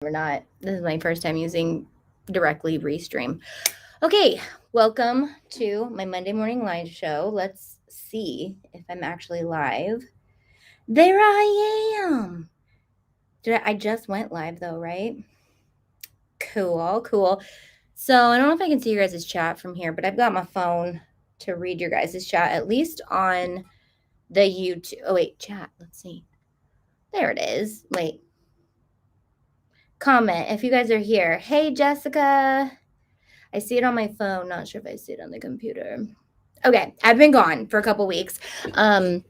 or not. This is my first time using directly Restream. Okay, welcome to my Monday morning live show. Let's see if I'm actually live. There I am. I just went live though, right? Cool. So I don't know if I can see your guys' chat from here, but I've got my phone to read your guys' chat, at least on the YouTube. Oh, wait, chat. Let's see. There it is. Wait. Comment if you guys are here. Hey, Jessica. I see it on my phone. Not sure if I see it on the computer. Okay, I've been gone for a couple weeks. And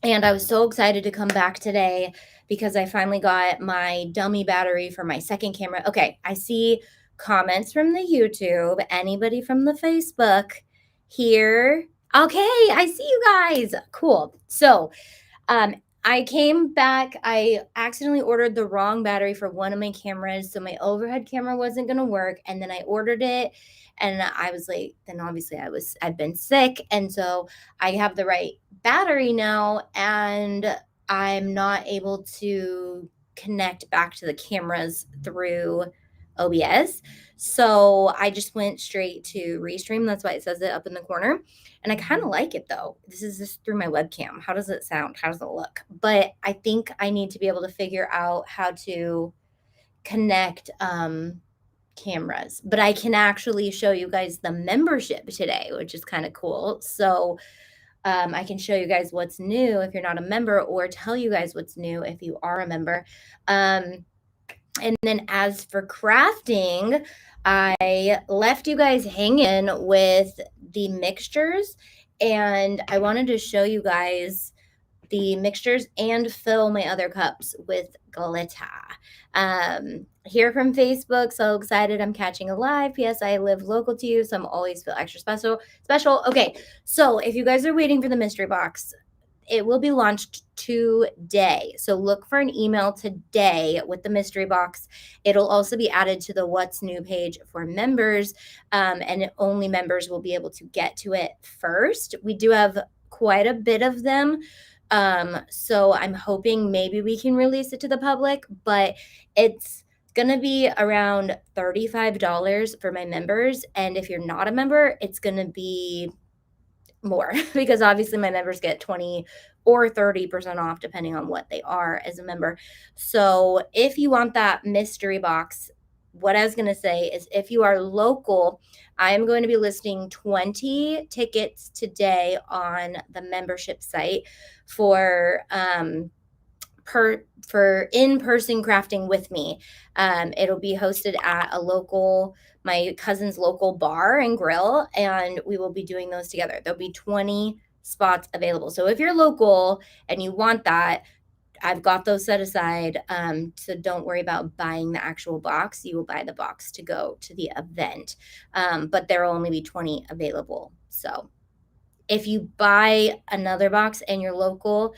I was so excited to come back today because I finally got my dummy battery for my second camera. Okay, I see comments from the YouTube. Anybody from the Facebook here? Okay, I see you guys. Cool. So, I came back. I accidentally ordered the wrong battery for one of my cameras. So my overhead camera wasn't going to work. And then I ordered it and I was like, then obviously I've been sick. And so I have the right battery now and I'm not able to connect back to the cameras through OBS. So I just went straight to Restream. That's why it says it up in the corner. And I kind of like it though. This is just through my webcam. How does it sound? How does it look? But I think I need to be able to figure out how to connect cameras. But I can actually show you guys the membership today, which is kind of cool. So I can show you guys what's new if you're not a member, or tell you guys what's new if you are a member. And then as for crafting, I left you guys hanging with the mixtures, and I wanted to show you guys the mixtures and fill my other cups with glitter. Here from Facebook, so excited I'm catching a live. P.S. I live local to you, so I'm always feel extra special. Okay, so if you guys are waiting for the mystery box, it will be launched today. So look for an email today with the mystery box. It'll also be added to the What's New page for members, and only members will be able to get to it first. We do have quite a bit of them. So I'm hoping maybe we can release it to the public, but it's going to be around $35 for my members. And if you're not a member, it's going to be more because obviously my members get 20 or 30% off depending on what they are as a member. So if you want that mystery box, what I was going to say is if you are local, I am going to be listing 20 tickets today on the membership site for in-person crafting with me. It'll be hosted at my cousin's local bar and grill, and we will be doing those together. There'll be 20 spots available. So if you're local and you want that, I've got those set aside. So don't worry about buying the actual box. You will buy the box to go to the event. But there will only be 20 available. So if you buy another box and you're local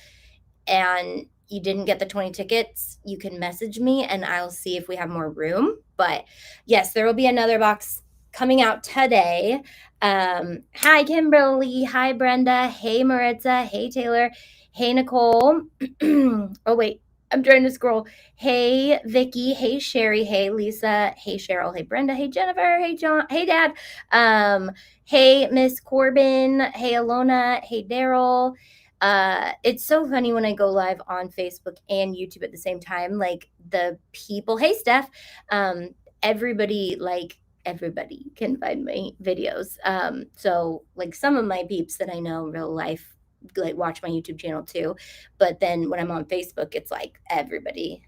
and you didn't get the 20 tickets, you can message me and I'll see if we have more room. But yes, there will be another box coming out today. Hi, Kimberly. Hi, Brenda. Hey, Maritza. Hey, Taylor. Hey, Nicole. Oh, wait. I'm trying to scroll. Hey, Vicky. Hey, Sherry. Hey, Lisa. Hey, Cheryl. Hey, Brenda. Hey, Jennifer. Hey, John. Hey, Dad. Hey, Miss Corbin. Hey, Alona. Hey, Daryl. It's so funny when I go live on Facebook and YouTube at the same time. Like the people, hey Steph, everybody can find my videos. So like some of my peeps that I know in real life like watch my YouTube channel too. But then when I'm on Facebook, it's like everybody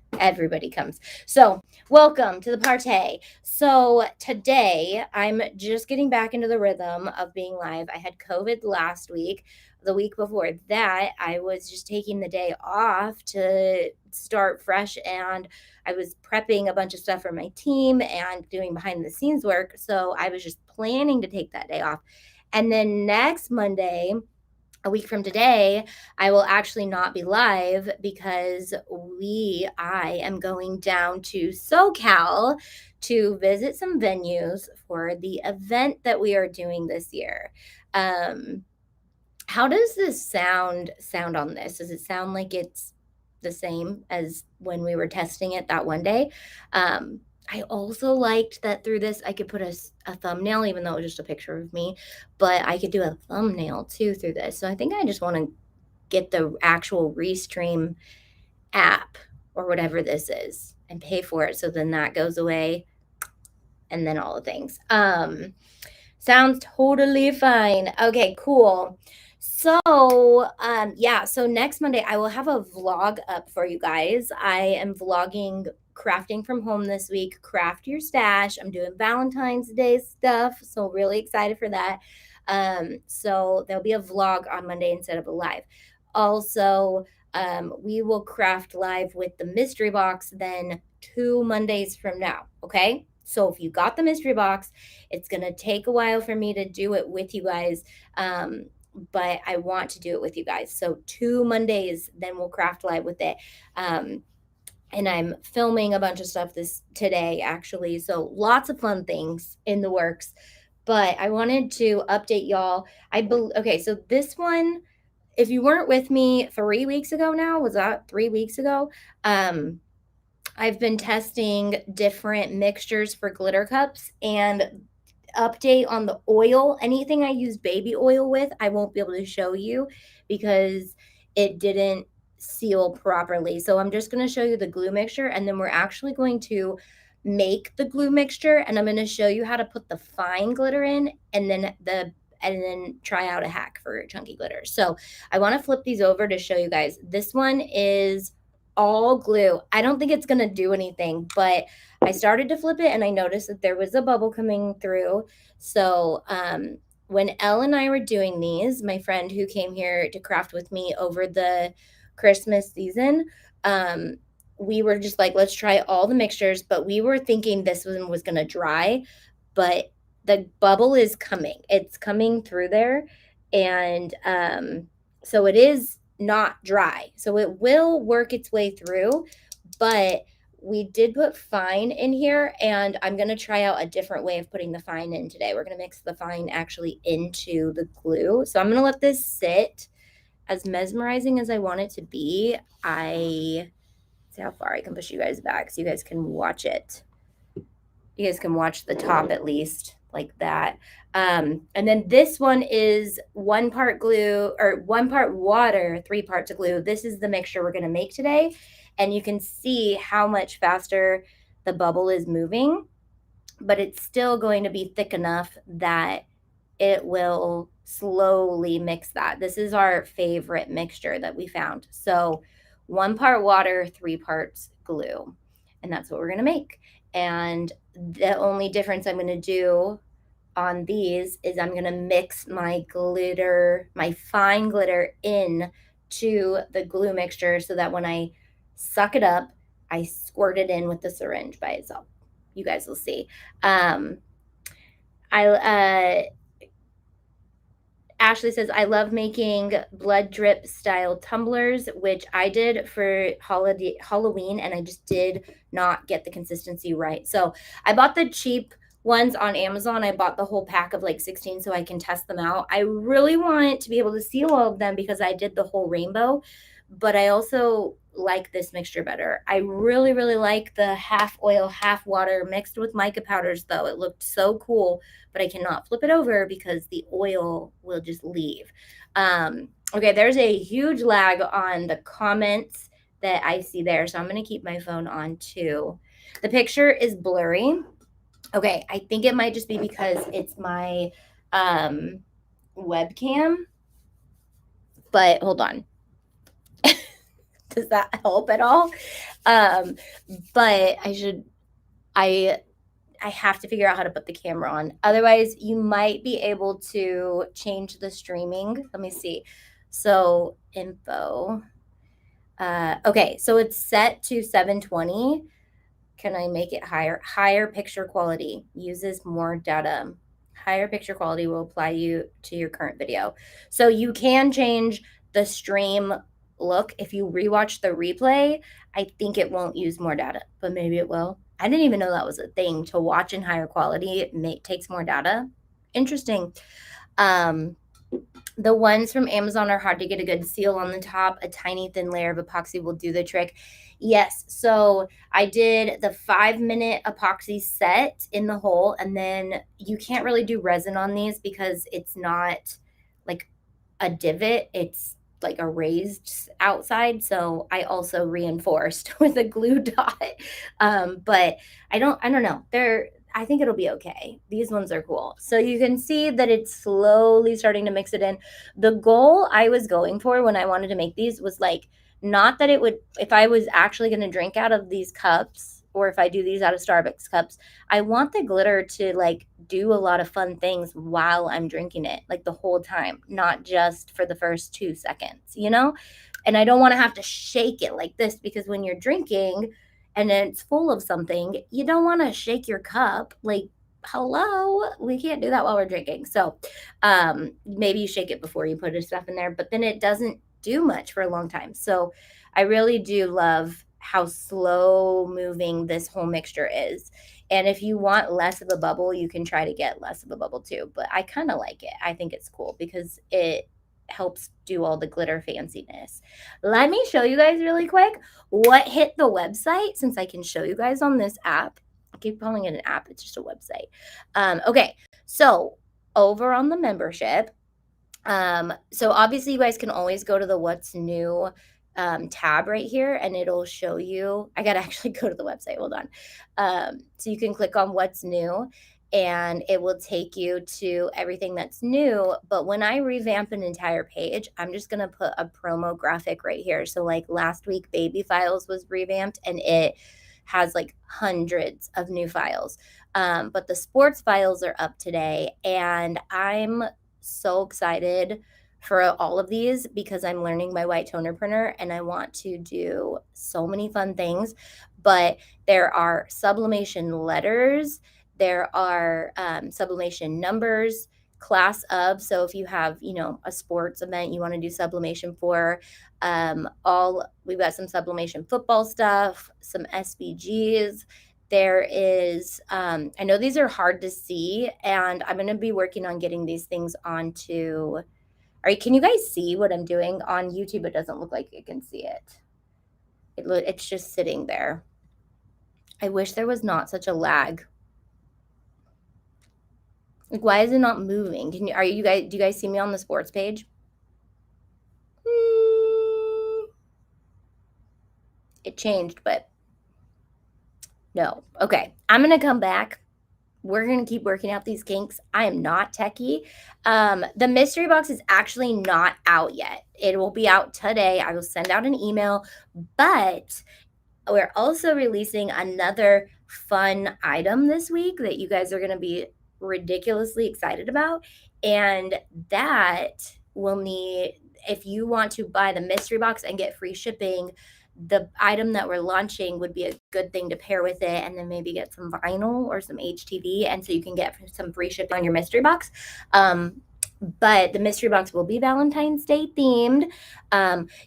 comes. So welcome to the party. So today I'm just getting back into the rhythm of being live. I had COVID last week. The week before that, I was just taking the day off to start fresh, and I was prepping a bunch of stuff for my team and doing behind the scenes work. So I was just planning to take that day off. And then next Monday, a week from today, I will actually not be live because I am going down to SoCal to visit some venues for the event that we are doing this year. How does this sound on this? Does it sound like it's the same as when we were testing it that one day. I also liked that through this, I could put a thumbnail, even though it was just a picture of me, but I could do a thumbnail too through this. So I think I just want to get the actual Restream app or whatever this is and pay for it. So then that goes away and then all the things. Sounds totally fine. Okay, cool. So, yeah, so next Monday I will have a vlog up for you guys. I am vlogging crafting from home this week. Craft your stash. I'm doing Valentine's Day stuff, so really excited for that. So there'll be a vlog on Monday instead of a live. Also, we will craft live with the mystery box then 2 Mondays from now. Okay. So if you got the mystery box, it's going to take a while for me to do it with you guys. But I want to do it with you guys. So 2 Mondays, then we'll craft live with it. And I'm filming a bunch of stuff today, actually. So lots of fun things in the works. But I wanted to update y'all. Okay, so this one, if you weren't with me 3 weeks ago now, was that 3 weeks ago? I've been testing different mixtures for glitter cups, and update on the oil. Anything I use baby oil with, I won't be able to show you because it didn't seal properly. So I'm just going to show you the glue mixture, and then we're actually going to make the glue mixture, and I'm going to show you how to put the fine glitter in, and then try out a hack for chunky glitter. So I want to flip these over to show you guys. This one is all glue. I don't think it's going to do anything, but I started to flip it and I noticed that there was a bubble coming through. So when Elle and I were doing these, my friend who came here to craft with me over the Christmas season, we were just like, let's try all the mixtures, but we were thinking this one was going to dry, but the bubble is coming. It's coming through there. And so it is not dry. So it will work its way through, but we did put fine in here, and I'm going to try out a different way of putting the fine in today. We're going to mix the fine actually into the glue. So I'm going to let this sit. As mesmerizing as I want it to be, I see how far I can push you guys back so you guys can watch it. You guys can watch the top at least, like that. And then this one is 1 part glue, or 1 part water, 3 parts of glue. This is the mixture we're going to make today. And you can see how much faster the bubble is moving, but it's still going to be thick enough that it will slowly mix that. This is our favorite mixture that we found. So 1 part water, 3 parts glue. And that's what we're going to make. And the only difference I'm going to do on these is I'm going to mix my glitter, my fine glitter, in to the glue mixture so that when I suck it up, I squirt it in with the syringe by itself. You guys will see. Ashley says, I love making blood drip style tumblers, which I did for Halloween, and I just did not get the consistency right. So I bought the cheap ones on Amazon. I bought the whole pack of like 16 so I can test them out. I really want to be able to seal all of them because I did the whole rainbow, but I also like this mixture better. I really, really like the half oil, half water mixed with mica powders, though. It looked so cool, but I cannot flip it over because the oil will just leave. Okay, there's a huge lag on the comments that I see there, so I'm going to keep my phone on too. The picture is blurry. Okay, I think it might just be because it's my webcam, but hold on. Does that help at all? But I have to figure out how to put the camera on. Otherwise, you might be able to change the streaming. Let me see. So info. Okay, so it's set to 720. Can I make it higher? Higher picture quality uses more data. Higher picture quality will apply you to your current video. So you can change the stream look. If you rewatch the replay, I think it won't use more data, but maybe it will. I didn't even know that was a thing, to watch in higher quality. It takes more data. Interesting. The ones from Amazon are hard to get a good seal on the top. A tiny thin layer of epoxy will do the trick. Yes. So I did the 5-minute epoxy set in the hole, and then you can't really do resin on these because it's not like a divot. It's like a raised outside. So I also reinforced with a glue dot. But I don't know. I think it'll be okay. These ones are cool. So you can see that it's slowly starting to mix it in. The goal I was going for when I wanted to make these was like, not that it would, if I was actually going to drink out of these cups or if I do these out of Starbucks cups, I want the glitter to like do a lot of fun things while I'm drinking it, like the whole time, not just for the first 2 seconds, you know? And I don't want to have to shake it like this because when you're drinking, and it's full of something, you don't want to shake your cup. Like, hello, we can't do that while we're drinking. So, maybe you shake it before you put the stuff in there, but then it doesn't do much for a long time. So, I really do love how slow moving this whole mixture is. And if you want less of a bubble, you can try to get less of a bubble too. But I kind of like it. I think it's cool because it helps do all the glitter fanciness. Let me show you guys really quick what hit the website since I can show you guys on this app. I keep calling it an app, it's just a website. Okay, so over on the membership, so obviously you guys can always go to the what's new tab right here and it'll show you. I gotta actually go to the website. Hold on. So you can click on what's new and it will take you to everything that's new. But when I revamp an entire page, I'm just gonna put a promo graphic right here. So like last week, Baby Files was revamped and it has like hundreds of new files. But the sports files are up today and I'm so excited for all of these because I'm learning my white toner printer and I want to do so many fun things. But there are sublimation letters, there are sublimation numbers, class of. So if you have, a sports event you want to do sublimation for, all we've got some sublimation football stuff, some SBGs. There is, I know these are hard to see, and I'm going to be working on getting these things onto. All right, can you guys see what I'm doing on YouTube? It doesn't look like you can see it. It's just sitting there. I wish there was not such a lag. Like, why is it not moving? Do you guys see me on the sports page? It changed, but no. Okay, I'm gonna come back. We're going to keep working out these kinks. I am not techie. The mystery box is actually not out yet. It will be out today. I will send out an email, but we're also releasing another fun item this week that you guys are going to be ridiculously excited about. And that will need, if you want to buy the mystery box and get free shipping, the item that we're launching would be a good thing to pair with it and then maybe get some vinyl or some HTV. And so you can get some free shipping on your mystery box. But the mystery box will be Valentine's Day themed.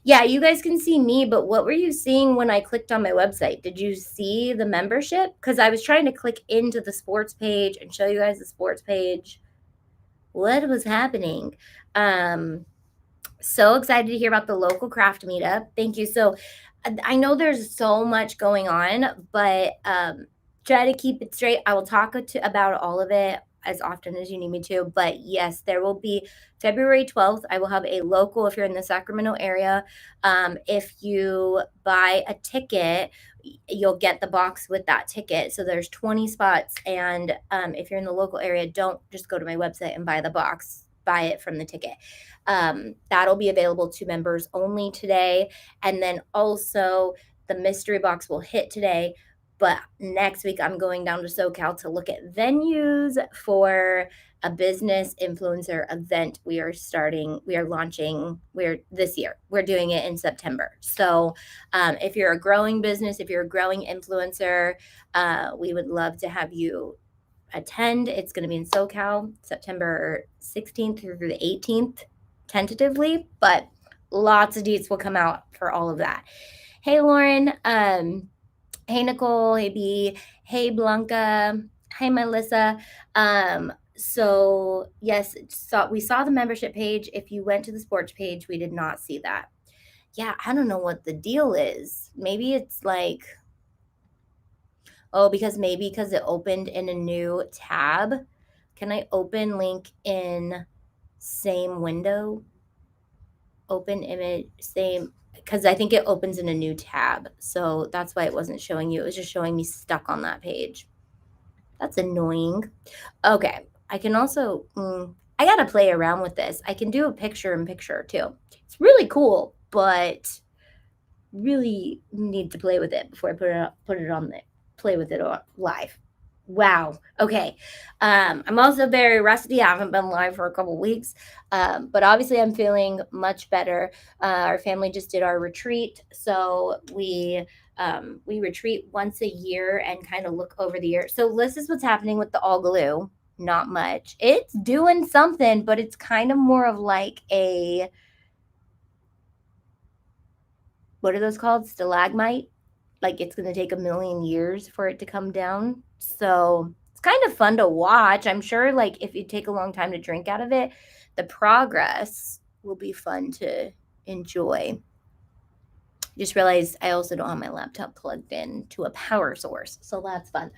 Yeah, you guys can see me, but what were you seeing when I clicked on my website? Did you see the membership? Because I was trying to click into the sports page and show you guys the sports page. What was happening? So excited to hear about the local craft meetup. Thank you. So I know there's so much going on, but try to keep it straight. I will talk about all of it as often as you need me to. But yes, there will be February 12th. I will have a local if you're in the Sacramento area. If you buy a ticket, you'll get the box with that ticket. So there's 20 spots. And if you're in the local area, don't just go to my website and buy the box. Buy it from the ticket. That'll be available to members only today. And then also the mystery box will hit today. But next week, I'm going down to SoCal to look at venues for a business influencer event we are launching this year. We're doing it in September. So if you're a growing business, if you're a growing influencer, we would love to have you attend. It's going to be in SoCal, September 16th through the 18th, tentatively, but lots of deets will come out for all of that. Hey, Lauren. Hey, Nicole. Hey, B. Hey, Blanca. Hi, Melissa. So yes, we saw the membership page. If you went to the sports page, we did not see that. Yeah, I don't know what the deal is. Maybe it's like, oh, because it opened in a new tab. Can I open link in same window? Open image, same, because I think it opens in a new tab. So that's why it wasn't showing you. It was just showing me stuck on that page. That's annoying. Okay. I can also, I got to play around with this. I can do a picture in picture too. It's really cool, but really need to play with it before I put it on the play with it live. Wow. Okay. I'm also very rusty. I haven't been live for a couple weeks, but obviously I'm feeling much better. Our family just did our retreat, so we retreat once a year and kind of look over the year. So this is what's happening with the all glue. Not much. It's doing something, but it's kind of more of like a, what are those called? Stalagmite. Like it's going to take a million years for it to come down. So it's kind of fun to watch. I'm sure, like, if you take a long time to drink out of it, the progress will be fun to enjoy. Just realized I also don't have my laptop plugged in to a power source. So that's fun.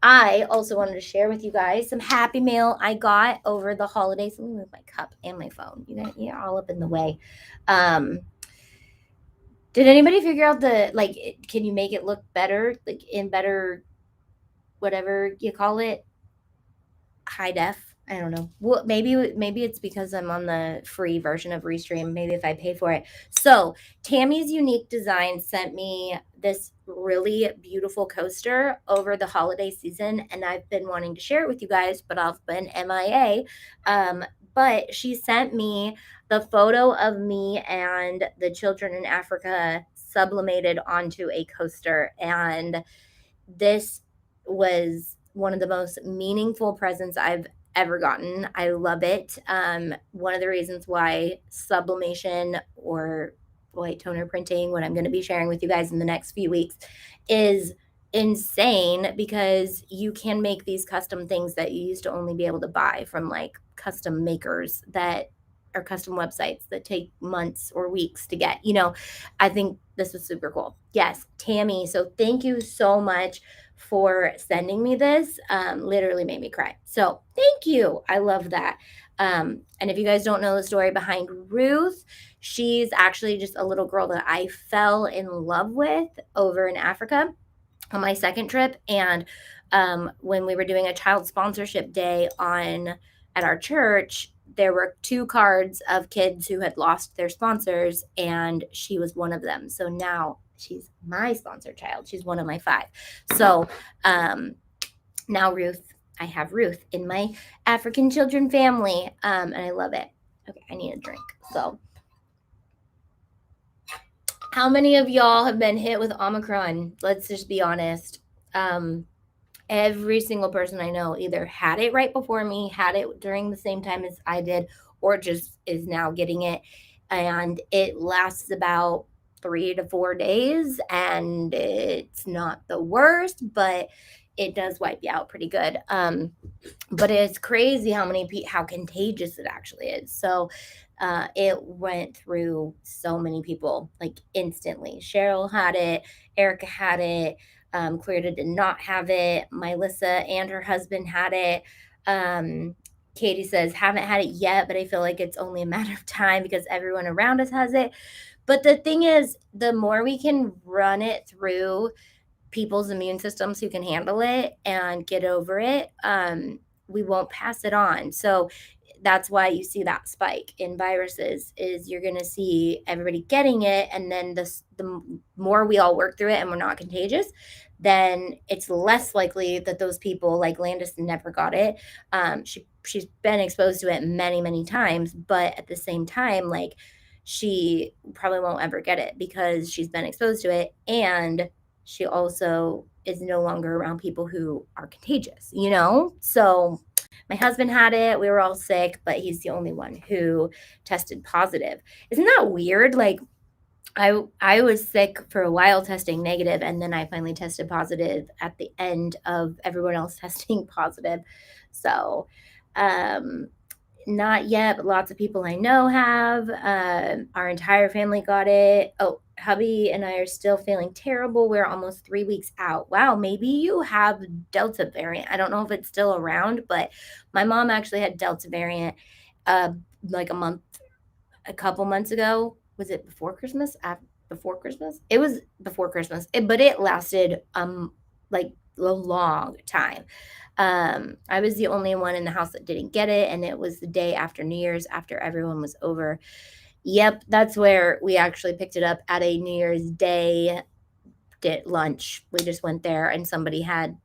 I also wanted to share with you guys some happy mail I got over the holidays. Let me move my cup and my phone. You're all up in the way. Did anybody figure out can you make it look better, like in better, whatever you call it, high def? I don't know. Well, maybe it's because I'm on the free version of Restream. Maybe if I pay for it. So Tammy's Unique Design sent me this really beautiful coaster over the holiday season, and I've been wanting to share it with you guys, but I've been MIA. But she sent me the photo of me and the children in Africa sublimated onto a coaster, and this was one of the most meaningful presents I've ever gotten. I love it. One of the reasons why sublimation or white toner printing, what I'm going to be sharing with you guys in the next few weeks, is insane, because you can make these custom things that you used to only be able to buy from like custom makers that are custom websites that take months or weeks to get. I think this was super cool. Yes, Tammy. So thank you so much for sending me this. Literally made me cry. So thank you. I love that. And if you guys don't know the story behind Ruth, she's actually just a little girl that I fell in love with over in Africa on my second trip. And when we were doing a child sponsorship day at our church, there were 2 cards of kids who had lost their sponsors, and she was one of them. So now she's my sponsor child. She's one of my 5. So now I have Ruth in my African children family, and I love it. Okay, I need a drink. So how many of y'all have been hit with Omicron? Let's just be honest. Every single person I know either had it right before me, had it during the same time as I did, or just is now getting it. And it lasts about 3 to 4 days, and it's not the worst, but it does wipe you out pretty good. But it's crazy how contagious it actually is. So it went through so many people like instantly. Cheryl had it, Erica had it, Clarita did not have it, Mylissa and her husband had it. Katie says, haven't had it yet, but I feel like it's only a matter of time because everyone around us has it. But the thing is, the more we can run it through people's immune systems who can handle it and get over it, we won't pass it on. So that's why you see that spike in viruses, is you're going to see everybody getting it, and then the more we all work through it and we're not contagious, then it's less likely that those people, like Landis, never got it. She's been exposed to it many times, but at the same time, like, she probably won't ever get it because she's been exposed to it, and she also is no longer around people who are contagious, So my husband had it. We were all sick, but he's the only one who tested positive. Isn't that weird? Like, I was sick for a while testing negative, and then I finally tested positive at the end of everyone else testing positive. So Not yet, but lots of people I know have. Our entire family got it. Oh, hubby and I are still feeling terrible. We're almost 3 weeks out. Wow, maybe you have Delta variant. I don't know if it's still around, but my mom actually had Delta variant like a couple months ago. Was it before Christmas? Before Christmas? It was before Christmas, but it lasted like a long time. I was the only one in the house that didn't get it, and it was the day after New Year's, after everyone was over. Yep, that's where we actually picked it up at a New Year's Day lunch. We just went there, and somebody had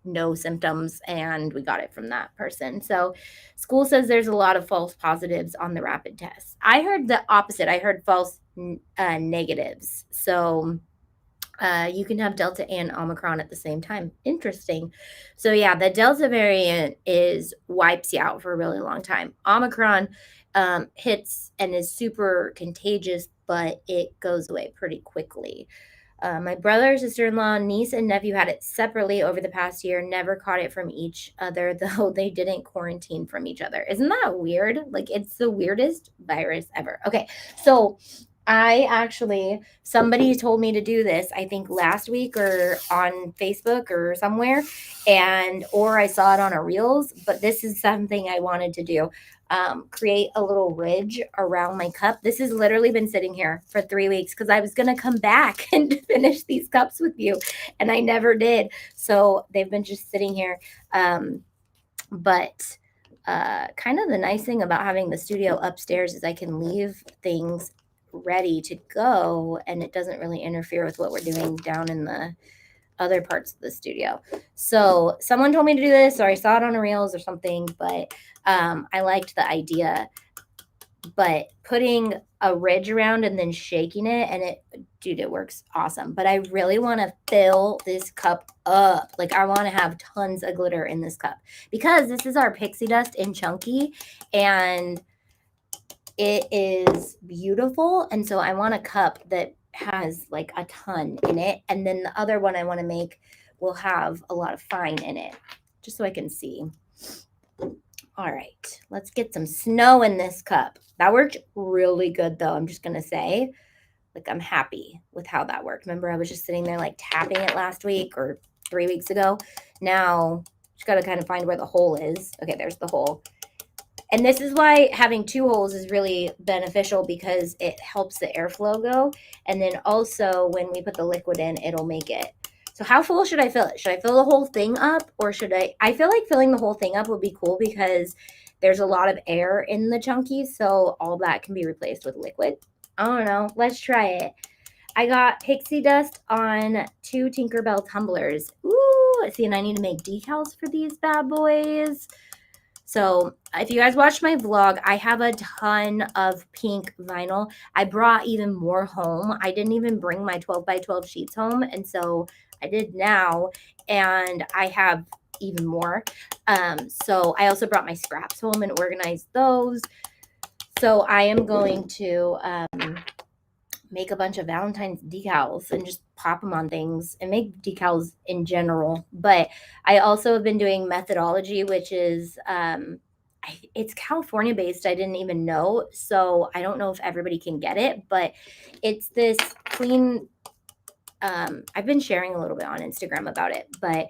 no symptoms, and we got it from that person. So school says there's a lot of false positives on the rapid test. I heard the opposite. I heard false negatives. So you can have Delta and Omicron at the same time. Interesting. So yeah, the Delta variant wipes you out for a really long time. Omicron hits and is super contagious, but it goes away pretty quickly. My brother, sister-in-law, niece, and nephew had it separately over the past year, never caught it from each other, though they didn't quarantine from each other. Isn't that weird? Like, it's the weirdest virus ever. Okay, so somebody told me to do this, I think last week or on Facebook or somewhere, or I saw it on a Reels, but this is something I wanted to do. Create a little ridge around my cup. This has literally been sitting here for 3 weeks because I was going to come back and finish these cups with you, and I never did. So they've been just sitting here. But kind of the nice thing about having the studio upstairs is I can leave things ready to go, and it doesn't really interfere with what we're doing down in the other parts of the studio. So someone told me to do this, or I saw it on a Reels or something, but I liked the idea. But putting a ridge around and then shaking it, and it works awesome. But I really want to fill this cup up. Like, I want to have tons of glitter in this cup because this is our pixie dust in chunky, and it is beautiful. And so I want a cup that has like a ton in it, and then the other one I want to make will have a lot of fine in it, just so I can see. All right, let's get some snow in this cup. That worked really good, though. I'm just gonna say, like, I'm happy with how that worked. Remember, I was just sitting there like tapping it last week or 3 weeks ago. Now just got to kind of find where the hole is. Okay, there's the hole. And this is why having 2 holes is really beneficial, because it helps the airflow go. And then also when we put the liquid in, it'll make it. So how full should I fill it? Should I fill the whole thing up, or should I feel like filling the whole thing up would be cool because there's a lot of air in the chunky. So all that can be replaced with liquid. I don't know. Let's try it. I got pixie dust on 2 Tinkerbell tumblers. Ooh, see, and I need to make decals for these bad boys. So if you guys watched my vlog, I have a ton of pink vinyl. I brought even more home. I didn't even bring my 12 by 12 sheets home, and so I did now, and I have even more. So I also brought my scraps home and organized those. So I am going to make a bunch of Valentine's decals and just pop them on things, and make decals in general. But I also have been doing Methodology, which is it's California based. I didn't even know, so I don't know if everybody can get it, but it's this clean. I've been sharing a little bit on Instagram about it, but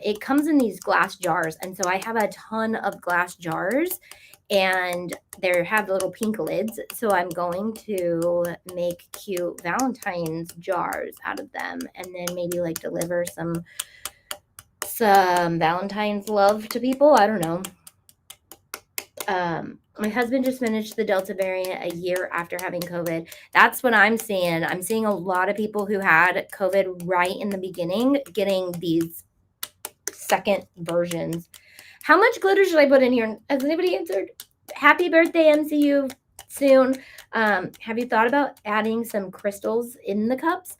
it comes in these glass jars, and so I have a ton of glass jars, and they have little pink lids. So I'm going to make cute Valentine's jars out of them, and then maybe like deliver some Valentine's love to people. I don't know. My husband just finished the Delta variant a year after having COVID. That's what I'm seeing. I'm seeing a lot of people who had COVID right in the beginning getting these second versions. How much glitter should I put in here? Has anybody answered? Happy birthday, MCU, soon. Have you thought about adding some crystals in the cups?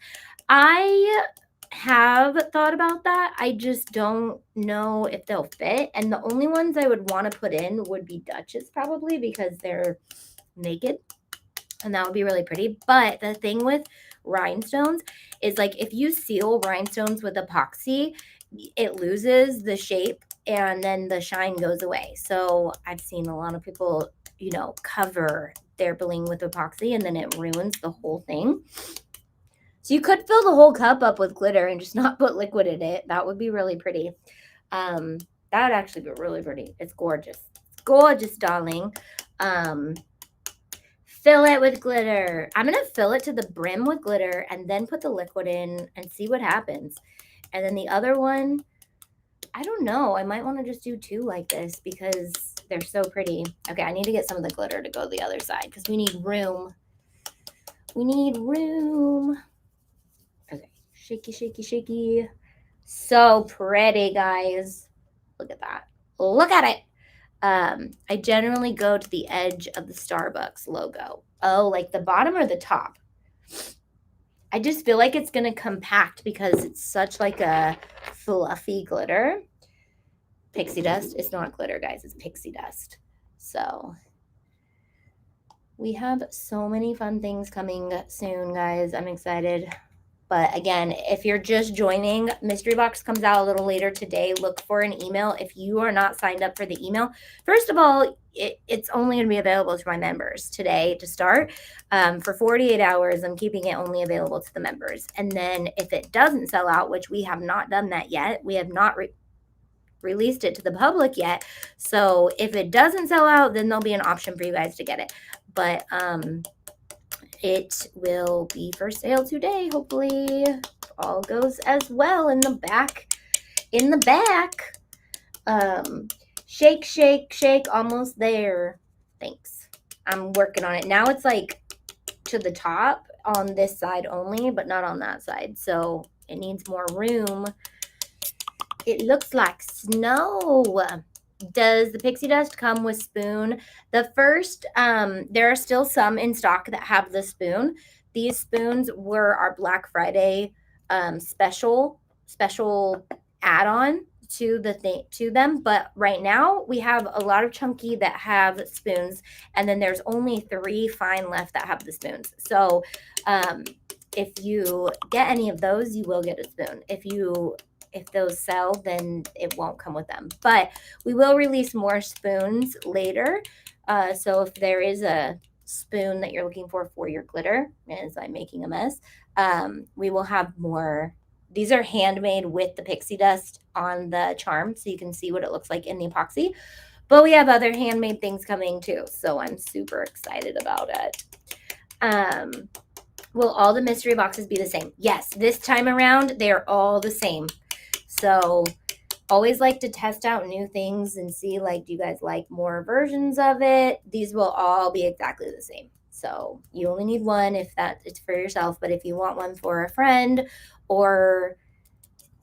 I have thought about that. I just don't know if they'll fit. And the only ones I would want to put in would be Dutchess, probably, because they're naked. And that would be really pretty. But the thing with rhinestones is, like, if you seal rhinestones with epoxy, it loses the shape and then the shine goes away. So I've seen a lot of people, cover their bling with epoxy and then it ruins the whole thing. So you could fill the whole cup up with glitter and just not put liquid in it. That would be really pretty. That would actually be really pretty. It's gorgeous. It's gorgeous, darling. Fill it with glitter. I'm going to fill it to the brim with glitter and then put the liquid in and see what happens. And then the other one, I don't know. I might want to just do two like this because they're so pretty. Okay, I need to get some of the glitter to go to the other side because we need room. We need room. Okay, shaky, shaky, shaky. So pretty, guys. Look at that. Look at it. I generally go to the edge of the Starbucks logo. Oh, like the bottom or the top? I just feel like it's going to compact because it's such like a fluffy glitter. Pixie dust. It's not glitter, guys. It's pixie dust. So we have so many fun things coming soon, guys. I'm excited. But again, if you're just joining, Mystery Box comes out a little later today. Look for an email. If you are not signed up for the email, first of all, it's only going to be available to my members today to start. For 48 hours, I'm keeping it only available to the members. And then if it doesn't sell out, which we have not done that yet, we have not released it to the public yet. So if it doesn't sell out, then there'll be an option for you guys to get it. But it will be for sale today. Hopefully all goes as well in the back. Shake, shake, shake. Almost there. Thanks. I'm working on it. Now it's like to the top on this side only, but not on that side. So it needs more room. It looks like snow. Does the pixie dust come with spoon? The first, there are still some in stock that have the spoon. These spoons were our Black Friday special add-on to them. But right now we have a lot of chunky that have spoons, and then there's only 3 fine left that have the spoons. So if you get any of those, you will get a spoon. If those sell, then it won't come with them. But we will release more spoons later. So if there is a spoon that you're looking for your glitter, as I'm making a mess, we will have more. These are handmade with the pixie dust on the charm, so you can see what it looks like in the epoxy. But we have other handmade things coming too, so I'm super excited about it. Will all the mystery boxes be the same? Yes, this time around, they are all the same. So always like to test out new things and see, like, do you guys like more versions of it? These will all be exactly the same. So you only need one if it's for yourself. But if you want one for a friend, or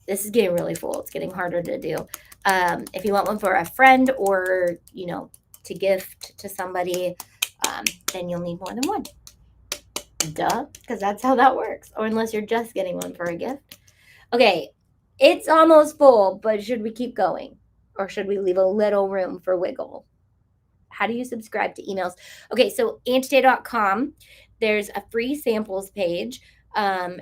this is getting really full, it's getting harder to do. If you want one for a friend or, to gift to somebody, then you'll need more than one. Duh, because that's how that works. Or unless you're just getting one for a gift. Okay. It's almost full, but should we keep going? Or should we leave a little room for wiggle? How do you subscribe to emails? Okay, so Antday.com, there's a free samples page, and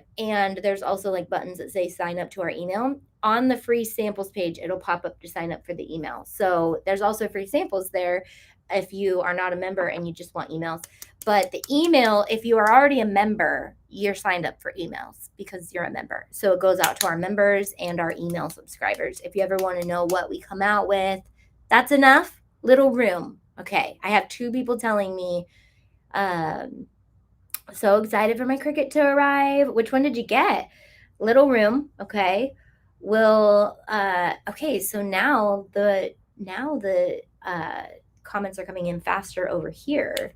there's also like buttons that say sign up to our email. On the free samples page, it'll pop up to sign up for the email. So there's also free samples there if you are not a member and you just want emails. But the email, if you are already a member, you're signed up for emails because you're a member. So it goes out to our members and our email subscribers. If you ever want to know what we come out with, that's enough. Little room. Okay. I have 2 people telling me, so excited for my Cricut to arrive. Which one did you get? Little room. Okay. Okay. So now the comments are coming in faster over here.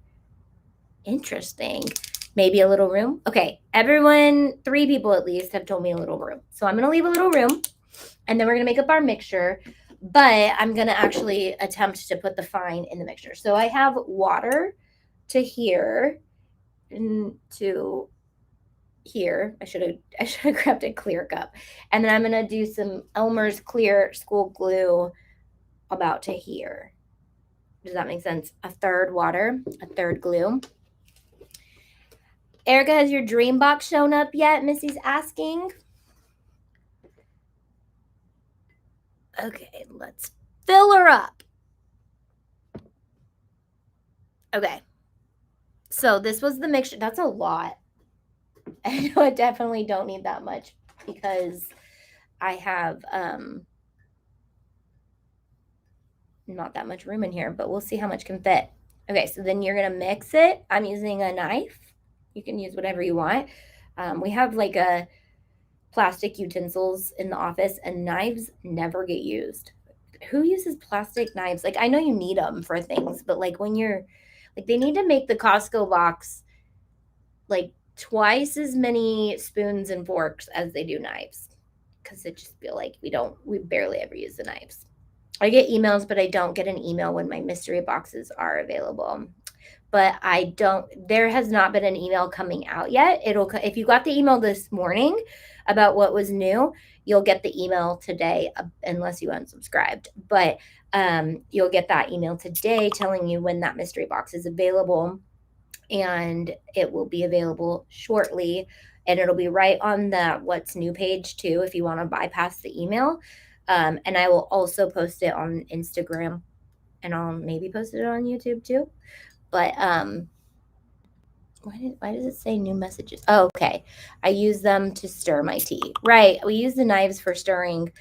Interesting. Maybe a little room. Okay. Everyone, 3 people at least have told me a little room. So I'm going to leave a little room, and then we're going to make up our mixture, but I'm going to actually attempt to put the fine in the mixture. So I have water to here and to here. I should have grabbed a clear cup. And then I'm going to do some Elmer's clear school glue about to here. Does that make sense? A third water, a third glue. Erica, has your dream box shown up yet? Missy's asking. Okay, let's fill her up. Okay. So this was the mixture. That's a lot. I know I definitely don't need that much because I have not that much room in here, but we'll see how much can fit. Okay, so then you're gonna mix it. I'm using a knife. You can use whatever you want. We have like a plastic utensils in the office, and knives never get used. Who uses plastic knives? Like, I know you need them for things, but like when you're like, they need to make the Costco box like twice as many spoons and forks as they do knives, because I just feel like we barely ever use the knives. I get emails, but I don't get an email when my mystery boxes are available. But there has not been an email coming out yet. If you got the email this morning about what was new, you'll get the email today, unless you unsubscribed. But you'll get that email today telling you when that mystery box is available, and it will be available shortly. And it'll be right on the what's new page too, if you want to bypass the email. And I will also post it on Instagram, and I'll maybe post it on YouTube too. But why does it say new messages? Oh, okay. I use them to stir my tea. Right. We use the knives for stirring.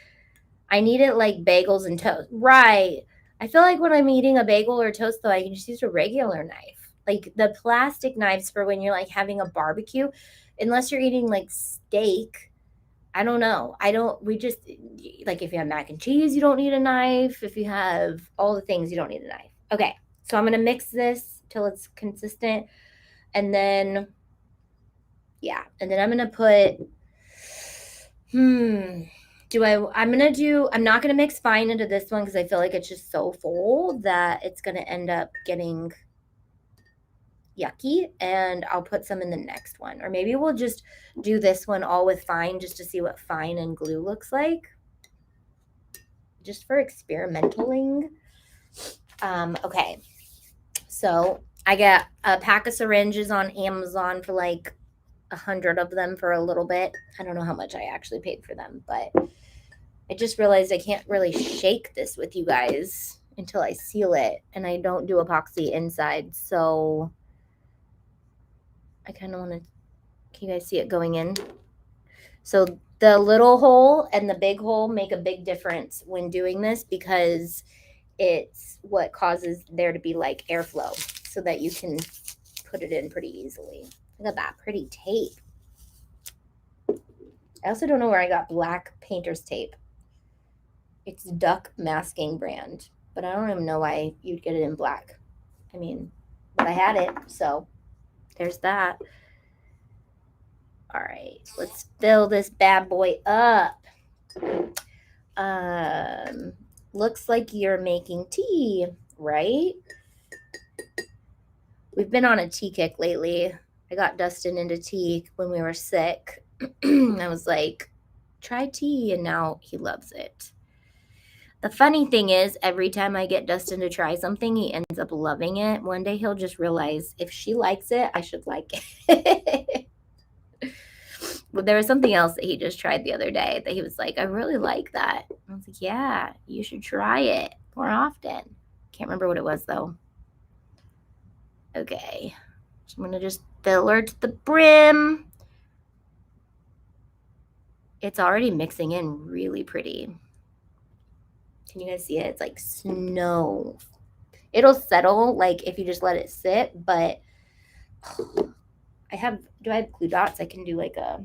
I need it like bagels and toast. Right. I feel like when I'm eating a bagel or toast, though, I can just use a regular knife. Like the plastic knives for when you're like having a barbecue, unless you're eating like steak. I don't know. We just, like, if you have mac and cheese, you don't need a knife. If you have all the things, you don't need a knife. Okay. So I'm going to mix this till it's consistent. And then, yeah. And then I'm going to put, I'm not going to mix fine into this one because I feel like it's just so full that it's going to end up getting yucky, and I'll put some in the next one. Or maybe we'll just do this one all with fine just to see what fine and glue looks like, just for experimentaling. Okay, so I got a pack of syringes on Amazon for like 100 of them for a little bit. I don't know how much I actually paid for them, but I just realized I can't really shake this with you guys until I seal it, and I don't do epoxy inside, so I kind of want to, can you guys see it going in? So the little hole and the big hole make a big difference when doing this, because it's what causes there to be like airflow so that you can put it in pretty easily. Look at that pretty tape. I also don't know where I got black painter's tape. It's Duck Masking brand, but I don't even know why you'd get it in black. I mean, but I had it, so there's that. All right, let's fill this bad boy up. Looks like you're making tea, right? We've been on a tea kick lately. I got Dustin into tea when we were sick. I was like, try tea, and now he loves it. The funny thing is, every time I get Dustin to try something, he ends up loving it. One day he'll just realize if she likes it, I should like it. But there was something else that he just tried the other day that he was like, I really like that. I was like, yeah, you should try it more often. Can't remember what it was, though. Okay. So I'm going to just fill her to the brim. It's already mixing in really pretty. Can you guys see it? It's like snow. It'll settle like if you just let it sit, but do I have glue dots? I can do like a,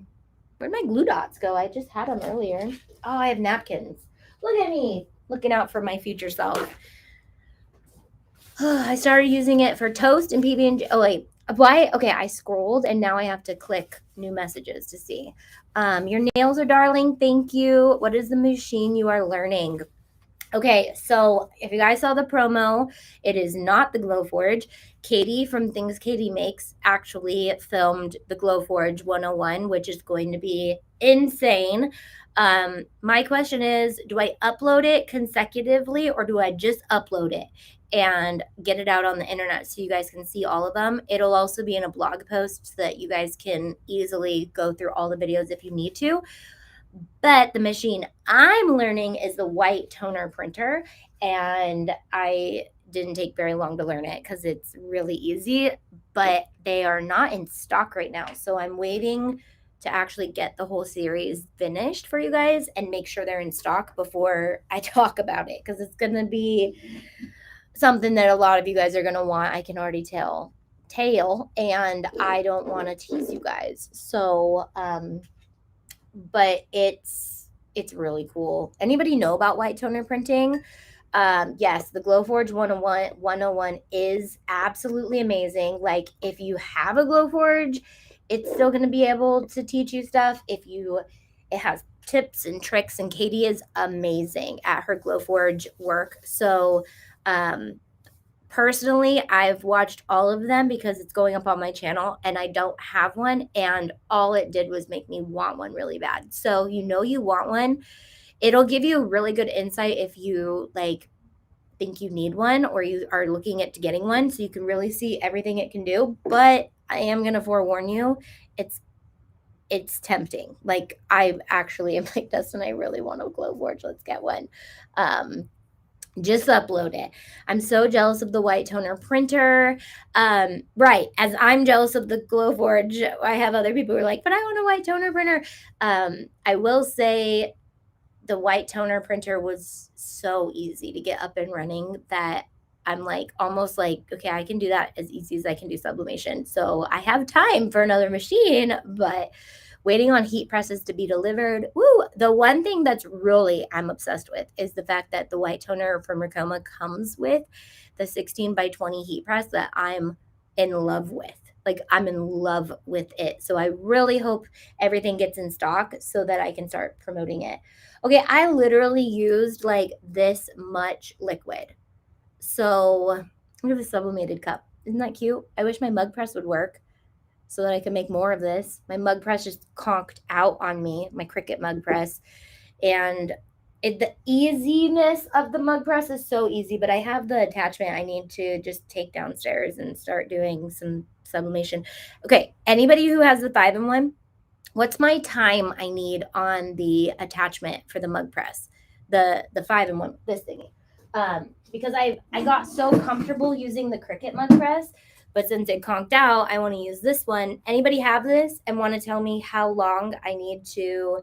where'd my glue dots go? I just had them earlier. Oh, I have napkins. Look at me looking out for my future self. I started using it for toast and PB&J. Oh, wait. Why? Okay, I scrolled and now I have to click new messages to see. Your nails are darling. Thank you. What is the machine you are learning? Okay, so if you guys saw the promo, it is not the Glowforge. Katie from Things Katie Makes actually filmed the Glowforge 101, which is going to be insane. My question is, do I upload it consecutively, or do I just upload it and get it out on the internet so you guys can see all of them? It'll also be in a blog post so that you guys can easily go through all the videos if you need to. But the machine I'm learning is the white toner printer, and I didn't take very long to learn it because it's really easy, but they are not in stock right now. So I'm waiting to actually get the whole series finished for you guys and make sure they're in stock before I talk about it, because it's going to be something that a lot of you guys are going to want. I can already tell and I don't want to tease you guys. So but it's really cool. Anybody know about white toner printing? Yes, the Glowforge 101 is absolutely amazing. Like, if you have a Glowforge, it's still going to be able to teach you stuff. It has tips and tricks, and Katie is amazing at her Glowforge work. So, um, personally, I've watched all of them because it's going up on my channel and I don't have one. And all it did was make me want one really bad. So, you want one. It'll give you really good insight if you like think you need one or you are looking at getting one, so you can really see everything it can do. But I am going to forewarn you, it's tempting. Like, I actually am like, Dustin, I really want a Glowforge. Let's get one. Just upload it. I'm so jealous of the white toner printer. Right. As I'm jealous of the Glowforge, I have other people who are like, but I want a white toner printer. I will say the white toner printer was so easy to get up and running that I'm like, almost like, okay, I can do that as easy as I can do sublimation. So I have time for another machine, but waiting on heat presses to be delivered. Woo! The one thing that's really I'm obsessed with is the fact that the white toner from Ricoma comes with the 16 by 20 heat press that I'm in love with. Like, I'm in love with it. So I really hope everything gets in stock so that I can start promoting it. Okay, I literally used like this much liquid. So look at the sublimated cup. Isn't that cute? I wish my mug press would work so that I could make more of this. My mug press just conked out on me, my Cricut mug press. And the easiness of the mug press is so easy, but I have the attachment I need to just take downstairs and start doing some sublimation. Okay, anybody who has the 5-in-1, what's my time I need on the attachment for the mug press? The 5-in-1, this thingy. Because I got so comfortable using the Cricut mug press, but since it conked out, I want to use this one. Anybody have this and want to tell me how long I need to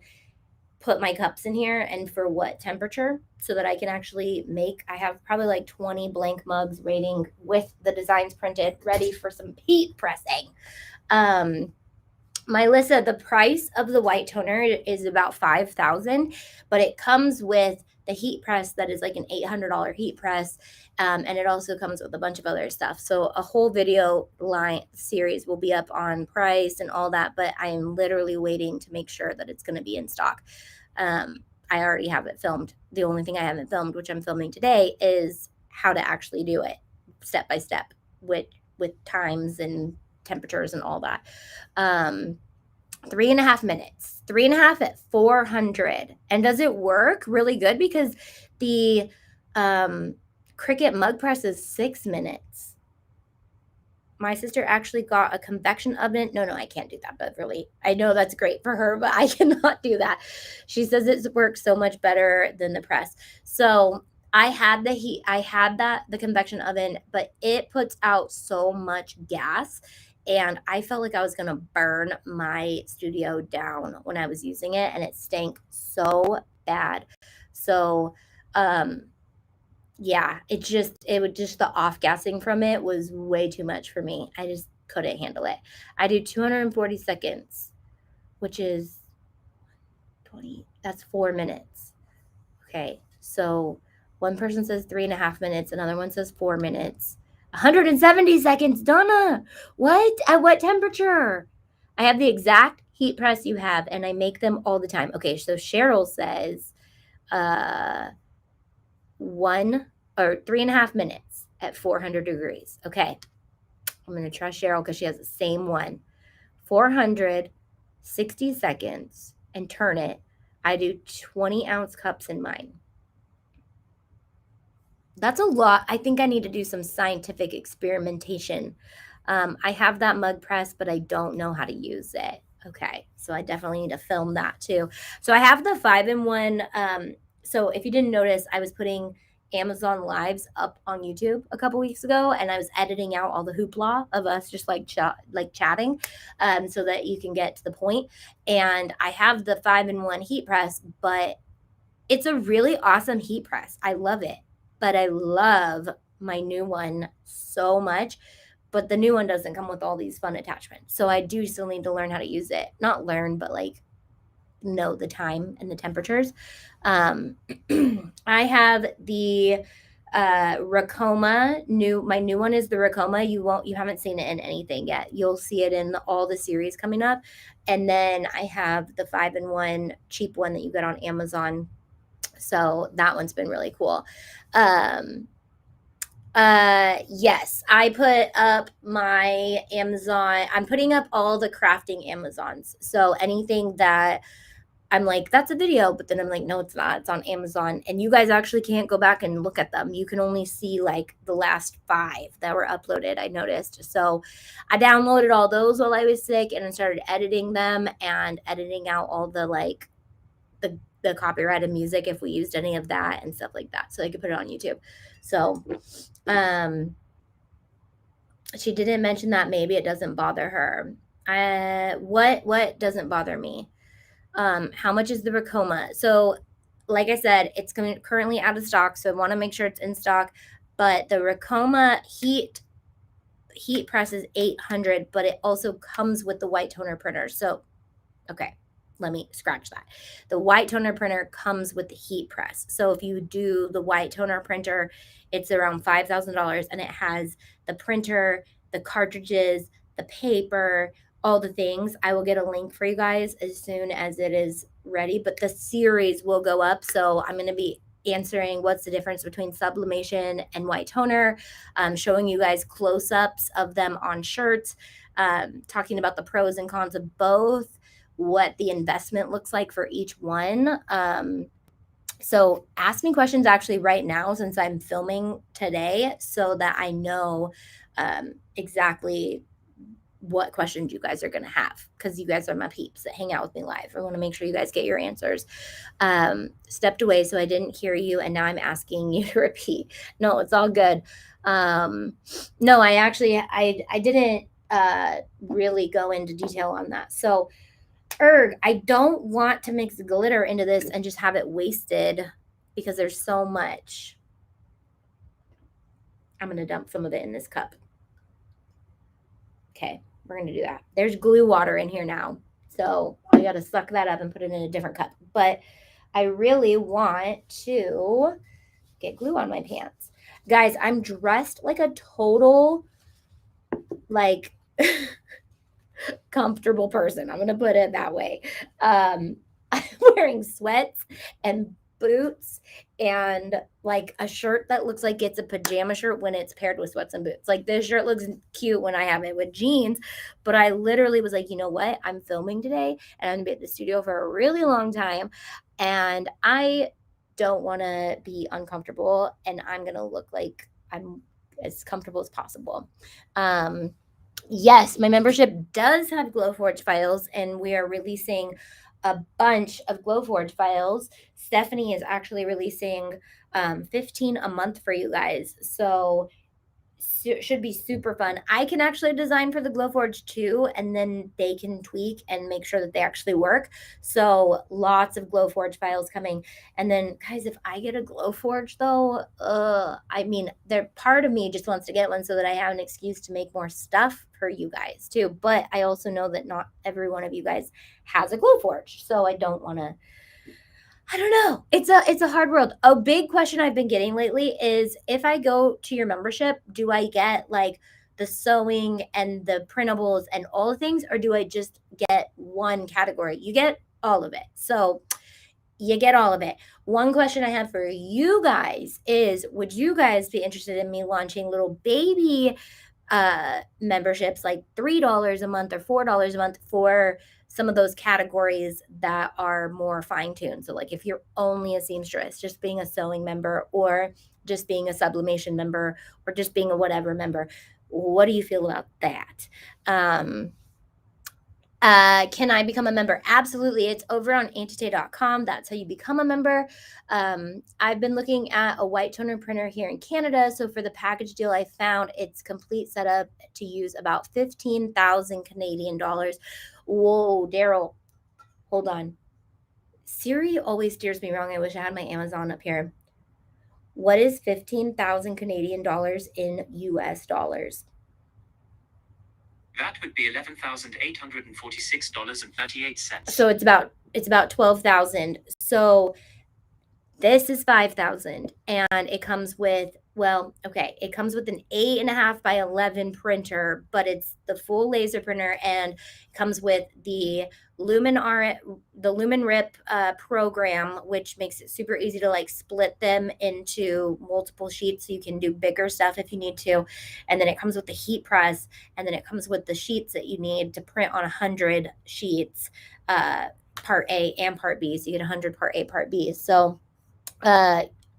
put my cups in here and for what temperature so that I can actually make? I have probably like 20 blank mugs waiting with the designs printed, ready for some heat pressing. Melissa, the price of the white toner is about $5,000, but it comes with the heat press that is like an $800 heat press, and it also comes with a bunch of other stuff. So a whole video line series will be up on price and all that, but I am literally waiting to make sure that it's going to be in stock. I already have it filmed. The only thing I haven't filmed, which I'm filming today, is how to actually do it step by step with times and temperatures and all that. 3.5 minutes, 3.5 at 400. And does it work really good? Because the Cricut mug press is 6 minutes. My sister actually got a convection oven. No, I can't do that, but really, I know that's great for her, but I cannot do that. She says it works so much better than the press. So I had the convection oven, but it puts out so much gas. And I felt like I was going to burn my studio down when I was using it, and it stank so bad. So, yeah, the off gassing from it was way too much for me. I just couldn't handle it. I do 240 seconds, which is 20, that's 4 minutes. Okay, so one person says 3.5 minutes, another one says 4 minutes. 170 seconds, Donna. What? At what temperature? I have the exact heat press you have, and I make them all the time. Okay, so Cheryl says 3.5 minutes at 400 degrees. Okay, I'm going to trust Cheryl because she has the same one. 460 seconds and turn it. I do 20-ounce cups in mine. That's a lot. I think I need to do some scientific experimentation. I have that mug press, but I don't know how to use it. Okay, so I definitely need to film that too. So I have the 5-in-1. So if you didn't notice, I was putting Amazon Lives up on YouTube a couple weeks ago, and I was editing out all the hoopla of us just like chatting, so that you can get to the point. And I have the 5-in-1 heat press, but it's a really awesome heat press. I love it, but I love my new one so much. But the new one doesn't come with all these fun attachments. So I do still need to learn how to use it. Not learn, but like know the time and the temperatures. Um, I have the Racoma my new one is the Racoma. You haven't seen it in anything yet. You'll see it in all the series coming up. And then I have the 5-in-1 cheap one that you get on Amazon. So that one's been really cool. Yes, I put up my Amazon. I'm putting up all the crafting Amazons. So anything that I'm like, that's a video, but then I'm like, no, it's not. It's on Amazon. And you guys actually can't go back and look at them. You can only see like the last 5 that were uploaded, I noticed. So I downloaded all those while I was sick and then started editing them and editing out all the like the copyrighted music if we used any of that and stuff like that. So I could put it on YouTube. So she didn't mention that maybe it doesn't bother her. What doesn't bother me? How much is the Racoma? So, like I said, it's currently out of stock, so I want to make sure it's in stock. But the Racoma heat press is $800, but it also comes with the white toner printer. So, okay, let me scratch that. The white toner printer comes with the heat press. So if you do the white toner printer, it's around $5,000, and it has the printer, the cartridges, the paper, all the things. I will get a link for you guys as soon as it is ready, but the series will go up. So I'm going to be answering what's the difference between sublimation and white toner, showing you guys close-ups of them on shirts, talking about the pros and cons of both, what the investment looks like for each one. So ask me questions actually right now since I'm filming today so that I know exactly what questions you guys are going to have, because you guys are my peeps that hang out with me live. I want to make sure you guys get your answers. Stepped away, so I didn't hear you, and now I'm asking you to repeat. No, it's all good. No, I didn't really go into detail on that. So I don't want to mix glitter into this and just have it wasted because there's so much. I'm going to dump some of it in this cup. Okay, we're going to do that. There's glue water in here now. So I got to suck that up and put it in a different cup. But I really want to get glue on my pants. Guys, I'm dressed like a total, like, comfortable person. I'm going to put it that way. I'm wearing sweats and boots and like a shirt that looks like it's a pajama shirt when it's paired with sweats and boots. Like this shirt looks cute when I have it with jeans, but I literally was like, you know what? I'm filming today and I'm going to be at the studio for a really long time, and I don't want to be uncomfortable, and I'm going to look like I'm as comfortable as possible. Yes, my membership does have Glowforge files, and we are releasing a bunch of Glowforge files. Stephanie is actually releasing 15 a month for you guys. So should be super fun. I can actually design for the Glowforge too, and then they can tweak and make sure that they actually work. So lots of Glowforge files coming. And then, guys, if I get a Glowforge though, I mean, there part of me just wants to get one so that I have an excuse to make more stuff for you guys too. But I also know that not every one of you guys has a Glowforge, so I don't want to. I don't know. It's a hard world. A big question I've been getting lately is, if I go to your membership, do I get like the sewing and the printables and all the things, or do I just get one category? You get all of it. So you get all of it. One question I have for you guys is, would you guys be interested in me launching little baby memberships, like $3 a month or $4 a month, for some of those categories that are more fine-tuned? So like if you're only a seamstress, just being a sewing member, or just being a sublimation member, or just being a whatever member, what do you feel about that? Can I become a member? Absolutely. It's over on antite.com. That's how you become a member. I've been looking at a white toner printer here in Canada. So for the package deal I found, it's complete setup to use about 15,000 Canadian dollars. Whoa, Daryl, hold on. Siri always steers me wrong. I wish I had my Amazon up here. What is 15,000 Canadian dollars in US dollars? That would be $11,846.38. So it's about 12,000. So this is 5,000, and it comes with, well, okay, it comes with an 8.5 by 11 printer, but it's the full laser printer, and it comes with the Lumen Rip program, which makes it super easy to like split them into multiple sheets, so you can do bigger stuff if you need to. And then it comes with the heat press, and then it comes with the sheets that you need to print on 100 sheets, part A and part B. So you get 100 part A, part B. So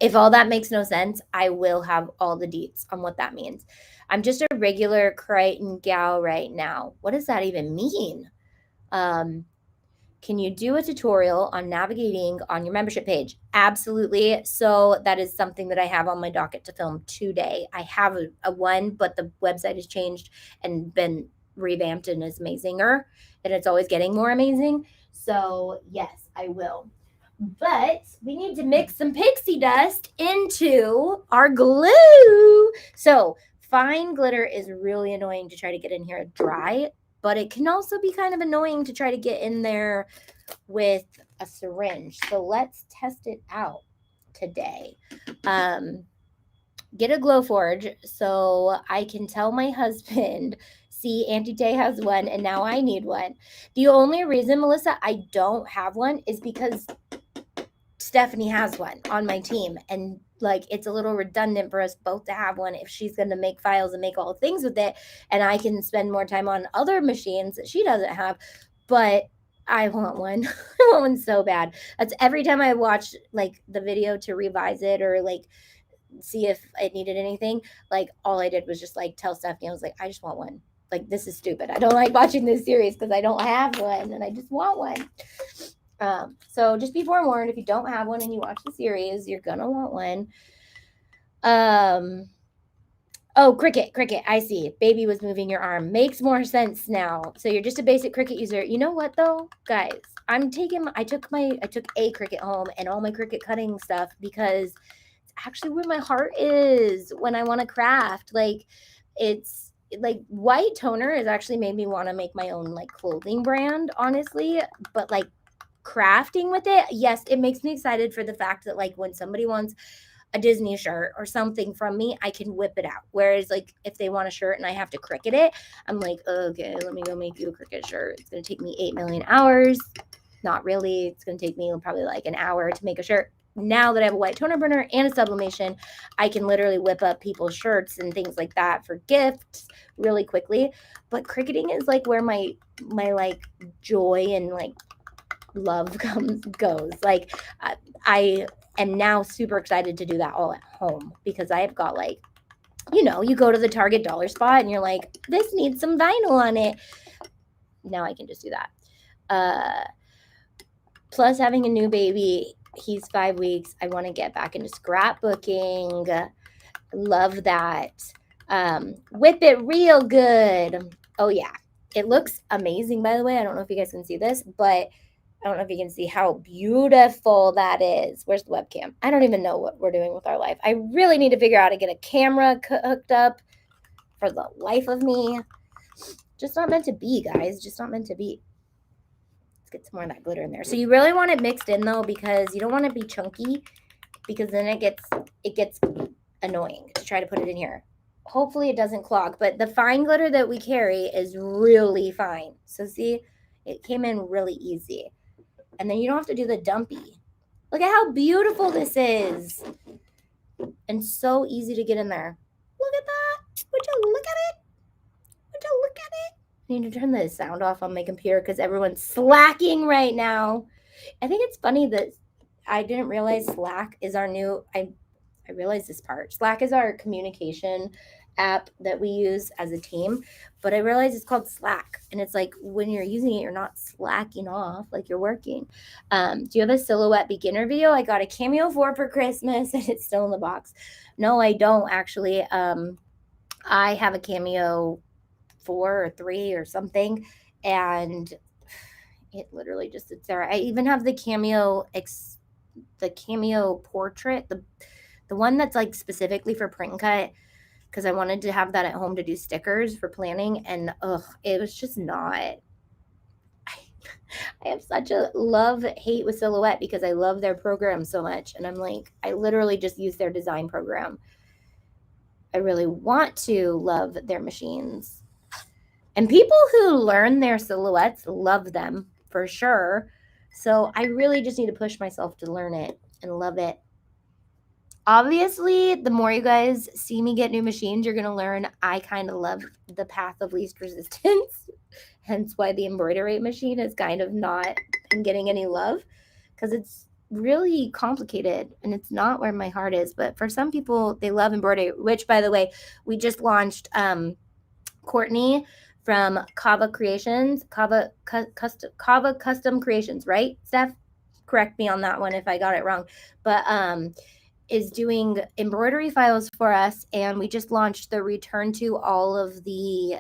if all that makes no sense, I will have all the deets on what that means. I'm just a regular Crichton gal right now. What does that even mean? Can you do a tutorial on navigating on your membership page? Absolutely. So that is something that I have on my docket to film today. I have a one, but the website has changed and been revamped and is amazinger, and it's always getting more amazing. So yes, I will. But we need to mix some pixie dust into our glue. So fine glitter is really annoying to try to get in here dry, but it can also be kind of annoying to try to get in there with a syringe. So let's test it out today. Get a glow forge so I can tell my husband, see, Auntie Tay has one and now I need one. The only reason, Melissa, I don't have one is because Stephanie has one on my team, and like it's a little redundant for us both to have one if she's going to make files and make all the things with it, and I can spend more time on other machines that she doesn't have. But I want one. I want one so bad. That's every time I watch like the video to revise it or like see if it needed anything, like all I did was just like tell Stephanie, I was like, I just want one. Like, this is stupid. I don't like watching this series because I don't have one and I just want one. So just be forewarned, if you don't have one and you watch the series, you're gonna want one. Oh, Cricut, I see. Baby was moving your arm. Makes more sense now. So you're just a basic Cricut user. You know what though, guys? I took a Cricut home and all my Cricut cutting stuff because it's actually where my heart is when I want to craft. Like, it's like white toner has actually made me want to make my own like clothing brand, honestly. But like crafting with it, yes, it makes me excited for the fact that like when somebody wants a Disney shirt or something from me, I can whip it out. Whereas like if they want a shirt and I have to Cricut it, I'm like, okay, let me go make you a Cricut shirt. It's gonna take me 8 million hours. Not really. It's gonna take me probably like an hour to make a shirt. Now that I have a white toner burner and a sublimation, I can literally whip up people's shirts and things like that for gifts really quickly. But Cricketing is like where my like joy and like love goes. Like I am now super excited to do that all at home because I have got like, you go to the Target dollar spot and you're like, this needs some vinyl on it. Now I can just do that. Plus having a new baby, he's 5 weeks. I want to get back into scrapbooking. Love that. Whip it real good. Oh yeah. It looks amazing, by the way. I don't know if you guys can see this, but I don't know if you can see how beautiful that is. Where's the webcam? I don't even know what we're doing with our life. I really need to figure out how to get a camera hooked up for the life of me. Just not meant to be, guys. Just not meant to be. Let's get some more of that glitter in there. So you really want it mixed in though, because you don't want it to be chunky, because then it gets annoying to try to put it in here. Hopefully it doesn't clog, but the fine glitter that we carry is really fine. So see, it came in really easy. And then you don't have to do the dumpy. Look at how beautiful this is. And so easy to get in there. Look at that. Would you look at it? Would you look at it? I need to turn the sound off on my computer because everyone's slacking right now. I think it's funny that I didn't realize Slack is our new, I realize this part. Slack is our communication app that we use as a team, but I realize it's called Slack. And it's like when you're using it, you're not slacking off, like you're working. Do you have a silhouette beginner video? I got a Cameo 4 for Christmas and it's still in the box. No, I don't actually. I have a Cameo 4 or 3 or something, and it literally just sits there. I even have the Cameo portrait, the one that's like specifically for print and cut, because I wanted to have that at home to do stickers for planning, and it was just not. I have such a love-hate with Silhouette because I love their program so much, and I'm like, I literally just use their design program. I really want to love their machines. And people who learn their silhouettes love them for sure. So I really just need to push myself to learn it and love it. Obviously, the more you guys see me get new machines, you're going to learn I kind of love the path of least resistance. Hence why the embroidery machine is kind of not been getting any love, because it's really complicated and it's not where my heart is. But for some people, they love embroidery, which, by the way, we just launched Courtney from Kava Custom Creations, right, Steph? Correct me on that one if I got it wrong. But is doing embroidery files for us, and we just launched the return to all of the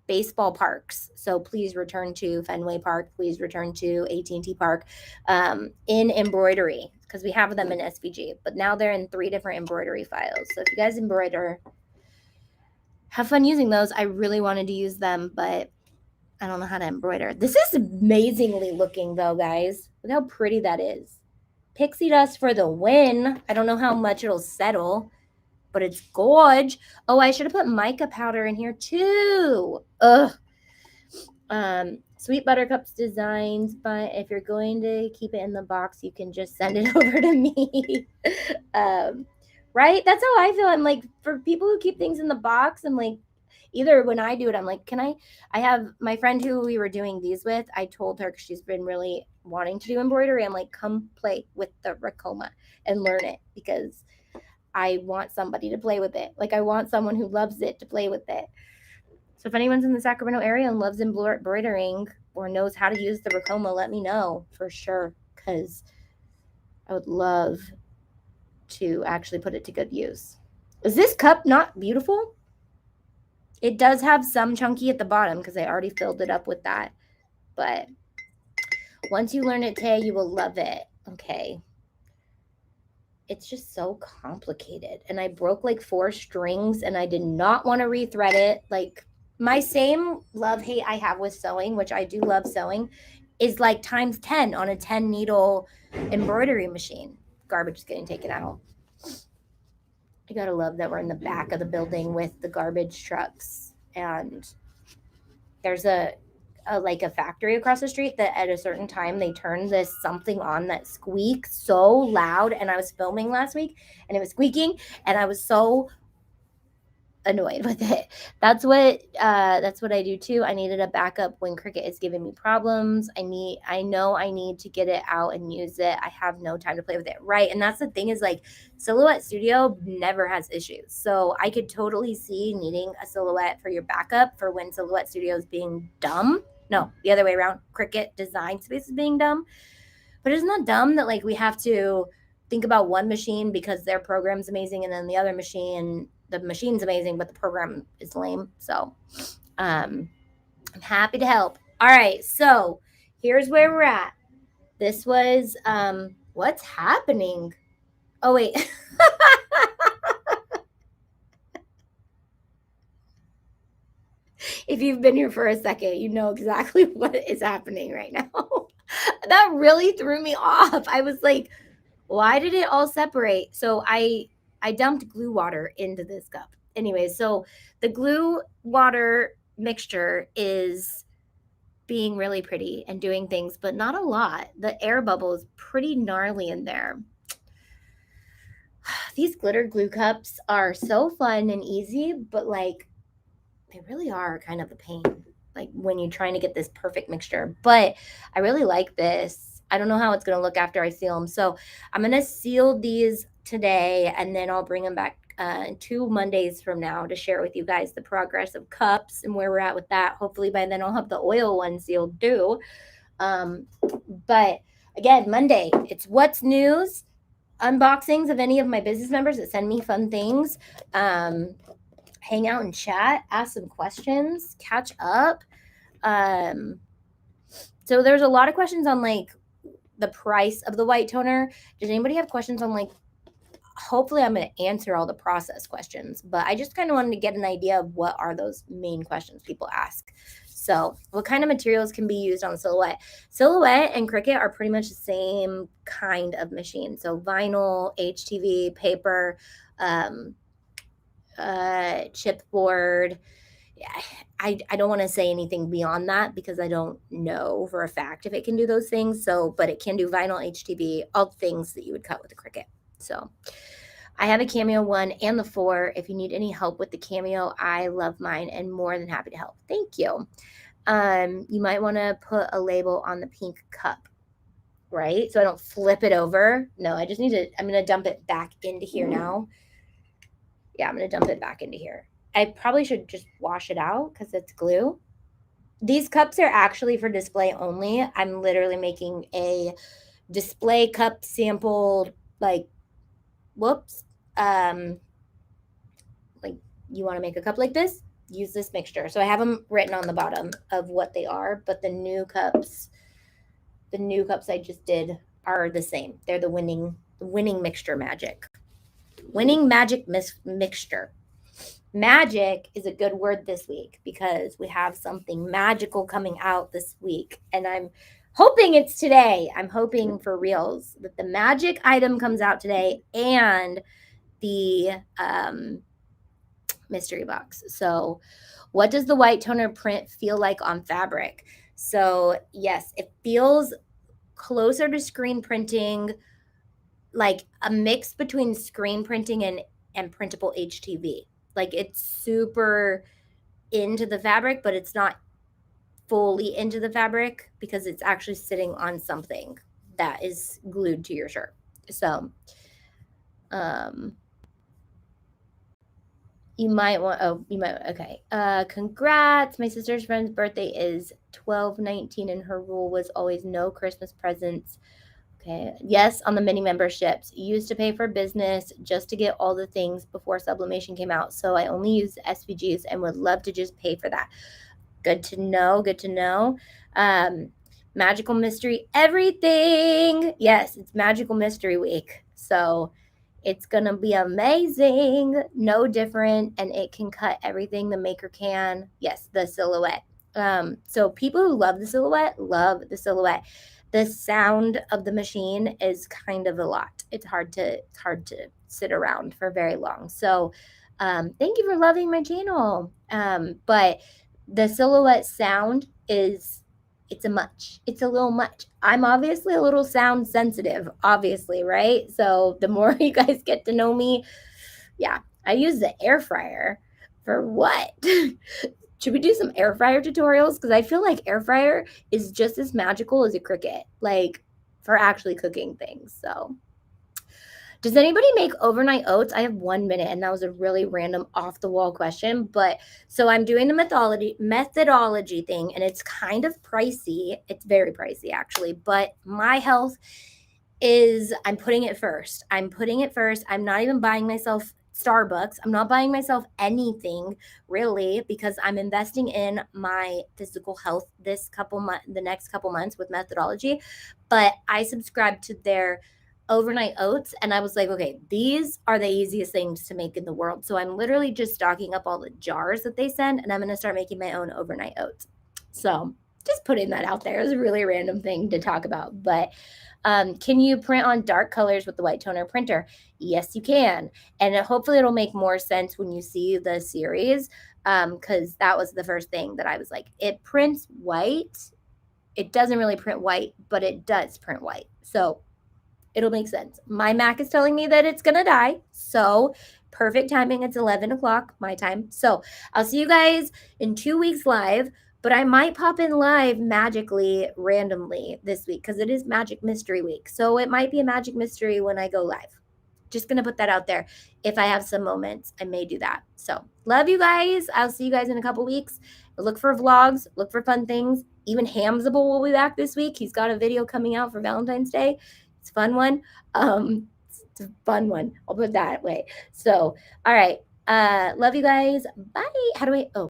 baseball parks. So please return to Fenway Park, please return to AT&T Park in embroidery, because we have them in SVG, but now they're in 3 different embroidery files. So if you guys embroider, have fun using those. I really wanted to use them, but I don't know how to embroider. This is amazingly looking though, guys. Look how pretty that is. Pixie dust for the win. I don't know how much it'll settle, but it's gorge. Oh, I should have put mica powder in here too. Ugh. Sweet Buttercup's designs, but if you're going to keep it in the box, you can just send it over to me. Right? That's how I feel. I'm like, for people who keep things in the box, I'm like, either when I do it, I'm like, can I have my friend who we were doing these with, I told her, because she's been really wanting to do embroidery, I'm like, come play with the Racoma and learn it, because I want somebody to play with it. Like, I want someone who loves it to play with it. So if anyone's in the Sacramento area and loves embroidering or knows how to use the Racoma, let me know for sure, because I would love to actually put it to good use. Is this cup not beautiful? It does have some chunky at the bottom because I already filled it up with that. But once you learn it, Tay, you will love it. Okay. It's just so complicated. And I broke like 4 strings and I did not want to rethread it. Like, my same love-hate I have with sewing, which I do love sewing, is like times 10 on a 10 needle embroidery machine. Garbage is getting taken out. I gotta love that we're in the back of the building with the garbage trucks, and there's a factory across the street that at a certain time they turn this something on that squeaks so loud, and I was filming last week and it was squeaking and I was so annoyed with it. That's what I do too. I needed a backup when Cricut is giving me problems. I know I need to get it out and use it. I have no time to play with it. Right. And that's the thing, is like, Silhouette Studio never has issues. So I could totally see needing a Silhouette for your backup for when Silhouette Studio is being dumb. No, the other way around. Cricut Design Space is being dumb. But it's not dumb that like we have to think about one machine because their program's amazing, and then the other machine, the machine's amazing, but the program is lame. So I'm happy to help. All right, so here's where we're at. This was what's happening? Oh, wait. If you've been here for a second, you know exactly what is happening right now. That really threw me off. I was like, why did it all separate? So I dumped glue water into this cup. Anyway, so the glue water mixture is being really pretty and doing things, but not a lot. The air bubble is pretty gnarly in there. These glitter glue cups are so fun and easy, but like, they really are kind of a pain, like when you're trying to get this perfect mixture. But I really like this. I don't know how it's going to look after I seal them. So I'm going to seal these today, and then I'll bring them back 2 Mondays from now to share with you guys the progress of cups and where we're at with that. Hopefully by then I'll have the oil one sealed too. But again, Monday, it's what's news, unboxings of any of my business members that send me fun things, hang out and chat, ask some questions, catch up. So there's a lot of questions on like the price of the white toner. Does anybody have questions on like, hopefully I'm going to answer all the process questions, but I just kind of wanted to get an idea of what are those main questions people ask. So what kind of materials can be used on Silhouette? Silhouette and Cricut are pretty much the same kind of machine. So vinyl, HTV, paper, chipboard. I don't want to say anything beyond that because I don't know for a fact if it can do those things. So, but it can do vinyl, HTV, all the things that you would cut with a Cricut. So I have a Cameo 1 and the 4. If you need any help with the Cameo, I love mine and more than happy to help. Thank you. You might want to put a label on the pink cup, right? So I don't flip it over. No, I just need to, I'm going to dump it back into here now. Yeah, I'm going to dump it back into here. I probably should just wash it out because it's glue. These cups are actually for display only. I'm literally making a display cup sample, like, whoops. Like you want to make a cup like this, use this mixture. So I have them written on the bottom of what they are, but the new cups I just did are the same. They're the winning mixture magic. Winning magic mixture. Magic is a good word this week because we have something magical coming out this week, and I'm hoping it's today. I'm hoping for reals that the magic item comes out today and the mystery box. So what does the white toner print feel like on fabric? So yes, it feels closer to screen printing, like a mix between screen printing and printable HTV. Like it's super into the fabric, but it's not fully into the fabric because it's actually sitting on something that is glued to your shirt. So okay. Congrats. My sister's friend's birthday is 12/19 and her rule was always no Christmas presents. Okay. Yes, on the mini memberships. Used to pay for business just to get all the things before Sublimation came out. So I only use SVGs and would love to just pay for that. Good to know. Good to know. Magical Mystery everything. Yes, it's Magical Mystery Week. So it's going to be amazing. No different. And it can cut everything the maker can. Yes, the Silhouette. So people who love the Silhouette love the Silhouette. The sound of the machine is kind of a lot. It's hard to sit around for very long. So thank you for loving my channel. But the Silhouette sound it's a little much. I'm obviously a little sound sensitive, obviously, right? So the more you guys get to know me, yeah, I use the air fryer for what? Should we do some air fryer tutorials? Because I feel like air fryer is just as magical as a Cricut, like for actually cooking things. So does anybody make overnight oats? I have 1 minute, and that was a really random off the wall question. But so I'm doing the methodology thing, and it's kind of pricey. It's very pricey, actually. But my health is, I'm putting it first. I'm not even buying myself Starbucks. I'm not buying myself anything really because I'm investing in my physical health the next couple months with methodology. But I subscribe to their overnight oats and I was like, okay, these are the easiest things to make in the world. So I'm literally just stocking up all the jars that they send and I'm going to start making my own overnight oats. So just putting that out there. It was a really random thing to talk about, but can you print on dark colors with the white toner printer? Yes, you can. And hopefully it'll make more sense when you see the series because that was the first thing that I was like, it prints white. It doesn't really print white, but it does print white. So it'll make sense. My Mac is telling me that it's going to die. So perfect timing. It's 11 o'clock my time. So I'll see you guys in 2 weeks live. But I might pop in live magically randomly this week because it is Magic Mystery Week. So it might be a Magic Mystery when I go live. Just going to put that out there. If I have some moments, I may do that. So love you guys. I'll see you guys in a couple weeks. Look for vlogs, look for fun things. Even Hamzable will be back this week. He's got a video coming out for Valentine's Day. It's a fun one. It's a fun one. I'll put that way. So, all right. Love you guys. Bye. How do I? Oh.